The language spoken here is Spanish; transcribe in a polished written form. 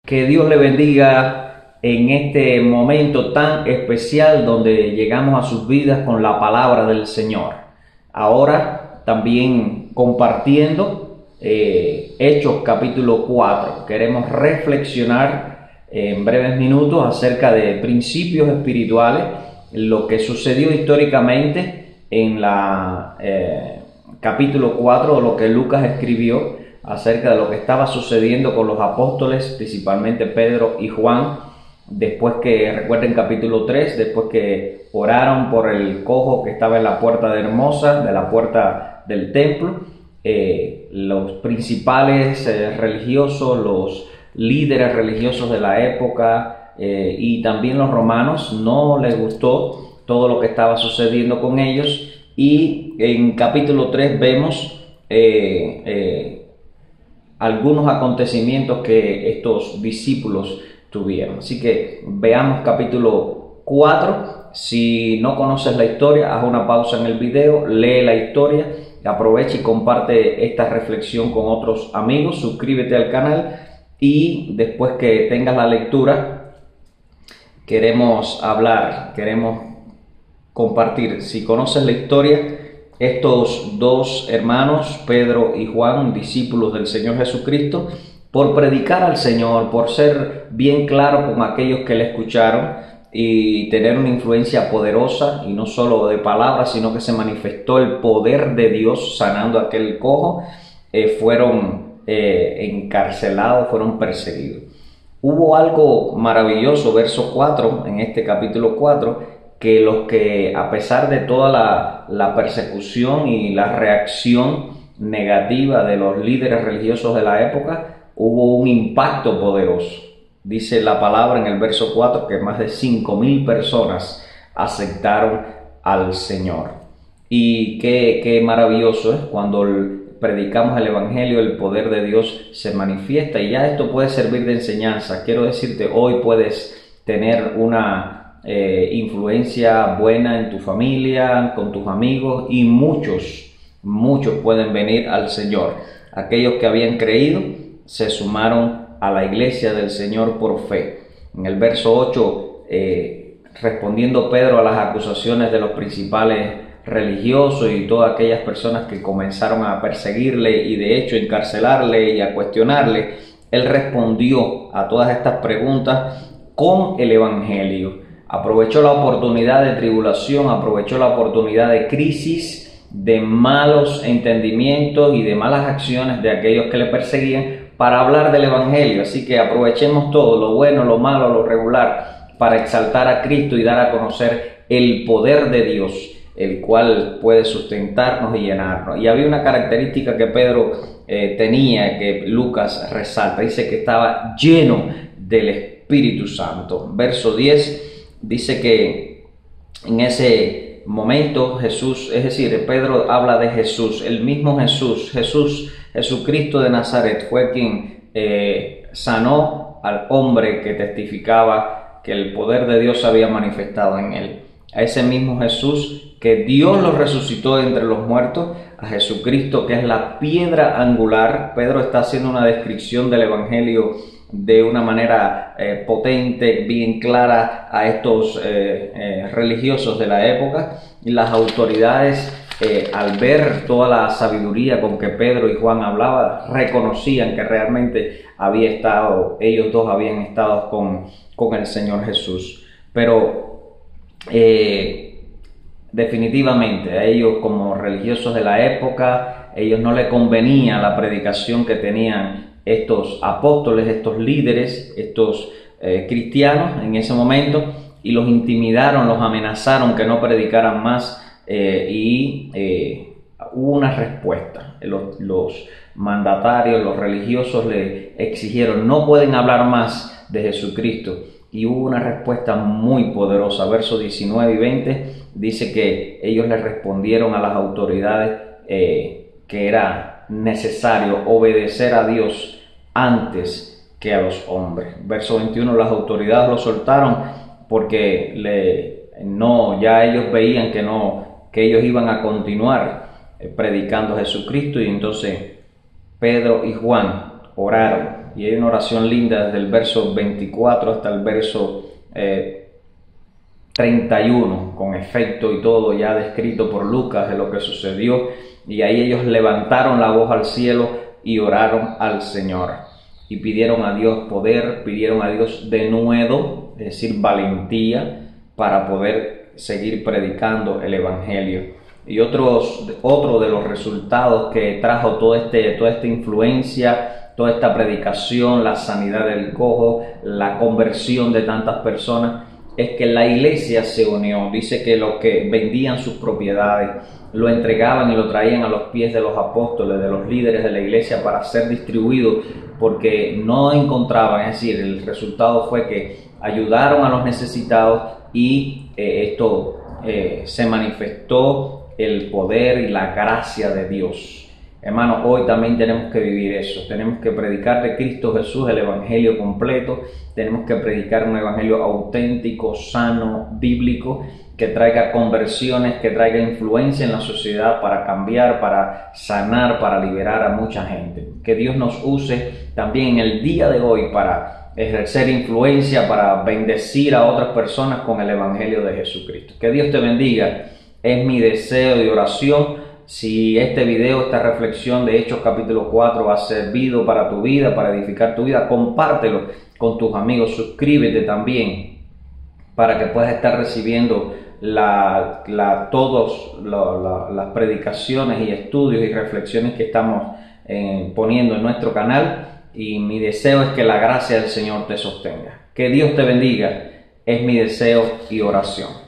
Que Dios le bendiga en este momento tan especial donde llegamos a sus vidas con la palabra del Señor. Ahora también compartiendo Hechos capítulo 4. Queremos reflexionar en breves minutos acerca de principios espirituales, lo que sucedió históricamente en la capítulo 4, lo que Lucas escribió acerca de lo que estaba sucediendo con los apóstoles, principalmente Pedro y Juan, después que, recuerden capítulo 3, después que oraron por el cojo que estaba en la puerta de Hermosa, de la puerta del templo. Los principales religiosos, los líderes religiosos de la época y también los romanos, no les gustó todo lo que estaba sucediendo con ellos, y en capítulo 3 vemos algunos acontecimientos que estos discípulos tuvieron. Así que veamos capítulo 4. Si no conoces la historia, haz una pausa en el video, lee la historia, aprovecha y comparte esta reflexión con otros amigos, suscríbete al canal, y después que tengas la lectura queremos compartir. Si conoces la historia, estos dos hermanos, Pedro y Juan, discípulos del Señor Jesucristo, por predicar al Señor, por ser bien claro con aquellos que le escucharon y tener una influencia poderosa, y no solo de palabras, sino que se manifestó el poder de Dios sanando a aquel cojo, fueron encarcelados, fueron perseguidos. Hubo algo maravilloso, verso 4, en este capítulo 4, que los que, a pesar de toda la persecución y la reacción negativa de los líderes religiosos de la época, hubo un impacto poderoso. Dice la palabra en el verso 4 que más de 5,000 personas aceptaron al Señor. Y qué maravilloso es cuando predicamos el Evangelio, el poder de Dios se manifiesta, y ya esto puede servir de enseñanza. Quiero decirte, hoy puedes tener una influencia buena en tu familia, con tus amigos, y muchos pueden venir al Señor. Aquellos que habían creído se sumaron a la iglesia del Señor por fe. En el verso 8, respondiendo Pedro a las acusaciones de los principales religiosos y todas aquellas personas que comenzaron a perseguirle y de hecho encarcelarle y a cuestionarle, él respondió a todas estas preguntas con el Evangelio. Aprovechó la oportunidad de tribulación, aprovechó la oportunidad de crisis, de malos entendimientos y de malas acciones de aquellos que le perseguían para hablar del Evangelio. Así que aprovechemos todo, lo bueno, lo malo, lo regular, para exaltar a Cristo y dar a conocer el poder de Dios, el cual puede sustentarnos y llenarnos. Y había una característica que Pedro tenía, que Lucas resalta, dice que estaba lleno del Espíritu Santo. Verso 10 dice que en ese momento Jesús, es decir, Pedro habla de Jesús, el mismo Jesucristo de Nazaret fue quien sanó al hombre que testificaba que el poder de Dios se había manifestado en él. A ese mismo Jesús que Dios lo resucitó de entre los muertos, a Jesucristo que es la piedra angular. Pedro está haciendo una descripción del Evangelio de una manera potente, bien clara a estos religiosos de la época, y las autoridades al ver toda la sabiduría con que Pedro y Juan hablaban, reconocían que realmente ellos dos habían estado con el Señor Jesús. Pero definitivamente a ellos, como religiosos de la época, ellos no les convenía la predicación que tenían estos apóstoles, estos líderes, estos cristianos en ese momento, y los intimidaron, los amenazaron que no predicaran más, y hubo una respuesta. Los mandatarios, los religiosos le exigieron: no pueden hablar más de Jesucristo, y hubo una respuesta muy poderosa. Versos 19 y 20 dice que ellos le respondieron a las autoridades que era necesario obedecer a Dios antes que a los hombres. Verso 21, las autoridades lo soltaron porque ya ellos veían que ellos iban a continuar predicando a Jesucristo, y entonces Pedro y Juan oraron y hay una oración linda desde el verso 24 hasta el verso 31, con efecto y todo ya descrito por Lucas de lo que sucedió. Y ahí ellos levantaron la voz al cielo y oraron al Señor y pidieron a Dios poder, pidieron a Dios denuedo, es decir, valentía, para poder seguir predicando el Evangelio. Y otro de los resultados que trajo toda esta influencia, toda esta predicación, la sanidad del cojo, la conversión de tantas personas, es que la iglesia se unió. Dice que los que vendían sus propiedades lo entregaban y lo traían a los pies de los apóstoles, de los líderes de la iglesia, para ser distribuido, porque no encontraban, es decir, el resultado fue que ayudaron a los necesitados y se manifestó el poder y la gracia de Dios. Hermanos, hoy también tenemos que vivir eso, tenemos que predicar de Cristo Jesús el Evangelio completo, tenemos que predicar un Evangelio auténtico, sano, bíblico, que traiga conversiones, que traiga influencia en la sociedad para cambiar, para sanar, para liberar a mucha gente. Que Dios nos use también en el día de hoy para ejercer influencia, para bendecir a otras personas con el Evangelio de Jesucristo. Que Dios te bendiga, es mi deseo y oración. Si este video, esta reflexión de Hechos capítulo 4 ha servido para tu vida, para edificar tu vida, compártelo con tus amigos, suscríbete también para que puedas estar recibiendo todas las predicaciones y estudios y reflexiones que estamos poniendo en nuestro canal. Y mi deseo es que la gracia del Señor te sostenga. Que Dios te bendiga, es mi deseo y oración.